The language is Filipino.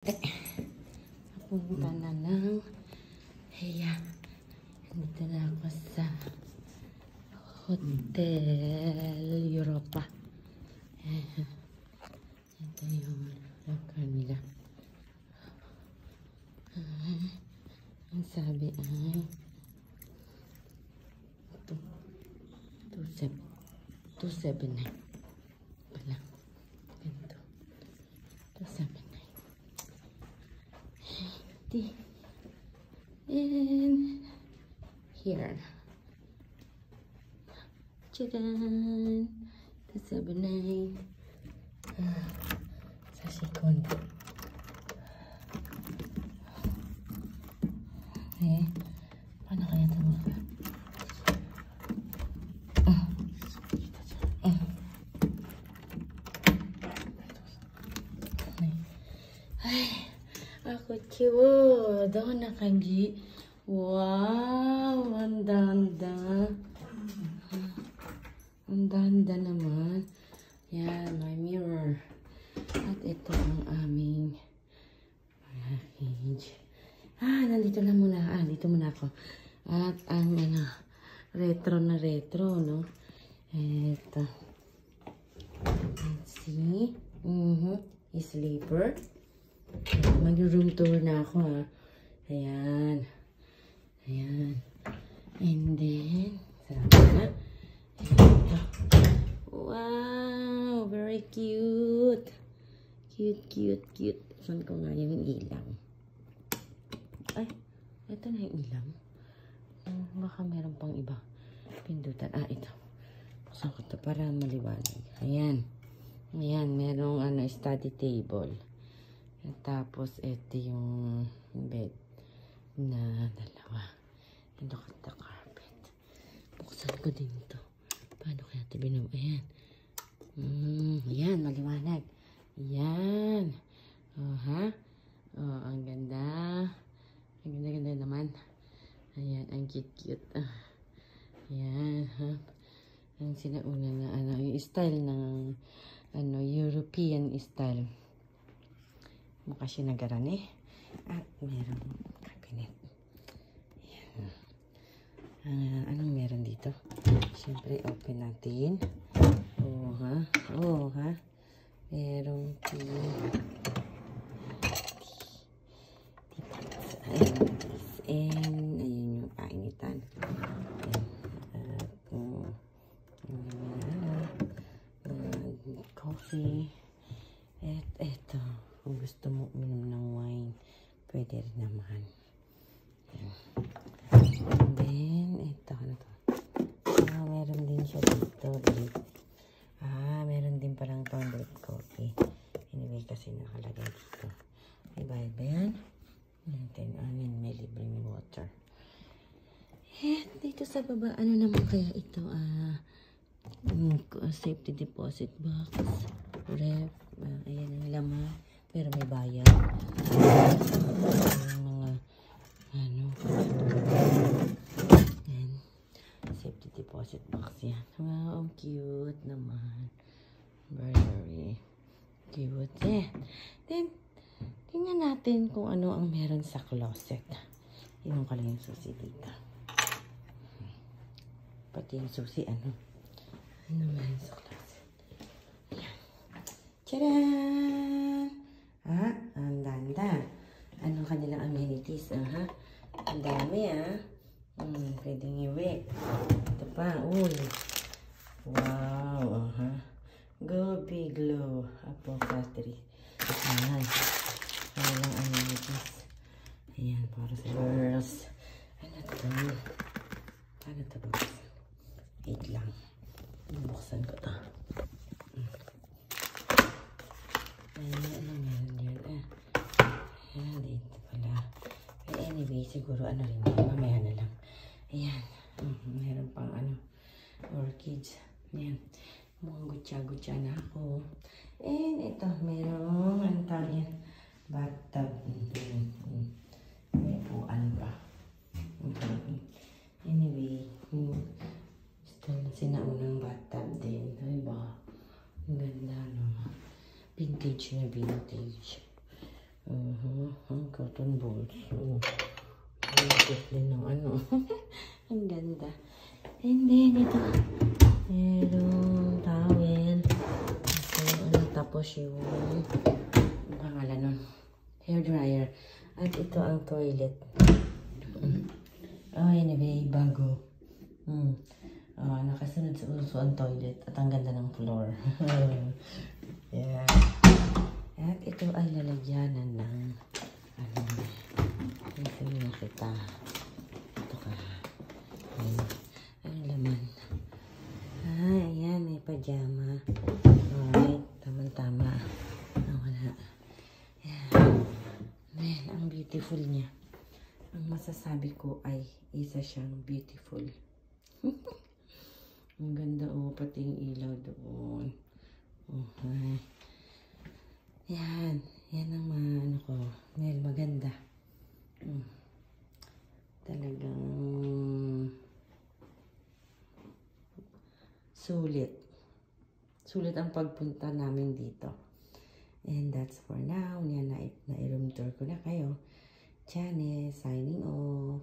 Punta na ng dito na ako sa Hotel Europa. Ito yung locker nila. Ang sabi ay 279 pala. Ganito 279. And here, tchadan, 279. Sa second. Paano kaya ito mga? Ako cute. Ako nakagi. Wow! Ang danda. Ang danda naman. Yan, my mirror. At ito ang aming package. Nandito na muna. Dito muna ako. At ang retro na retro, no? Ito. Let's see. Sleeper. Mag-room tour na ako, ha. Ayan. Ayan. And then, sarap na. Ito. Wow! Very cute. Cute. Saan ko nga yung ilaw? Ay, ito na yung ilaw. Baka meron pang iba. Pindutan. Ito. Buksan ko ito para maliwanag. Ayan. Ayan, merong study table. At tapos, ito yung bed na dalawa. And look at the carpet. Buksan ko din ito. Paano kaya ito binam? Ayan. Ayan, maliwanag. Ayan. Ang ganda. Ang ganda naman. Ayan, ang cute. Ayan, ha. Ang sinauna na, yung style ng, European style. Mukha siya nagaran At meron cabinet. Ayan. Anong meron dito? Siyempre, open natin. Merong ayun yung kainitan. Coffee. At eto. Kung gusto mo uminom ng wine, pwede rin naman. And then, ito. Ano to? Meron din siya dito. Meron din parang toilet coffee. Anyway, kasi nakalagay dito. May bayad ba yan? May libreng water. At dito sa baba, ano naman kaya ito? Safety deposit box. Ref. Ayan ang laman. Pero may bayad. Mga and safety deposit box yan. Wow, ang cute naman. Very cute. Then, tingnan natin kung ano ang meron sa closet. Iwan ko lang yung susi dito. Pati yung susi, ano meron sa closet. Ayan. Tcharan! Ang danda. Anong kanilang amenities, Ang dami, pwedeng i-wet. Ito pa, wow, Go Big Glow. Apple Factory. Ayan. Kanilang amenities. Ayan, para sa girls. Ano ito? Paano ito ba? Wait lang. Buksan ko ito. Ano meron yun? Dito pala. Anyway, siguro rin yun. Mamaya na lang. Ayan. Meron pang orchids. Ayan. Mukhang gutya-gutya na ako. And ito, merong bathtub. May upuan pa. Anyway, sinaunang bathtub din. Diba? Ang ganda, no? Vintage na vintage. cotton balls. So, ang din ng ano. Ang ganda. And then, ito. Merong towel. Tapos yung pangalan nun. Hair dryer. At ito ang toilet. Oh, anyway, bago. Nakasunod sa uso ang toilet. At ang ganda ng floor. Yeah. At ito ay lalagyanan ng ano. Ito yung kita. Ito ka. Ang laman. Ayan. May pajama. Alright. Tama-tama. Wala. Ayan. Man, ang beautiful niya. Ang masasabi ko ay isa siyang beautiful. Ang ganda pati yung ilaw doon. Okay. Yan. Yan ang ano ko. Well, maganda. Talagang sulit. Sulit ang pagpunta namin dito. And that's for now. Yan, na-room tour ko na kayo. Janice, signing off.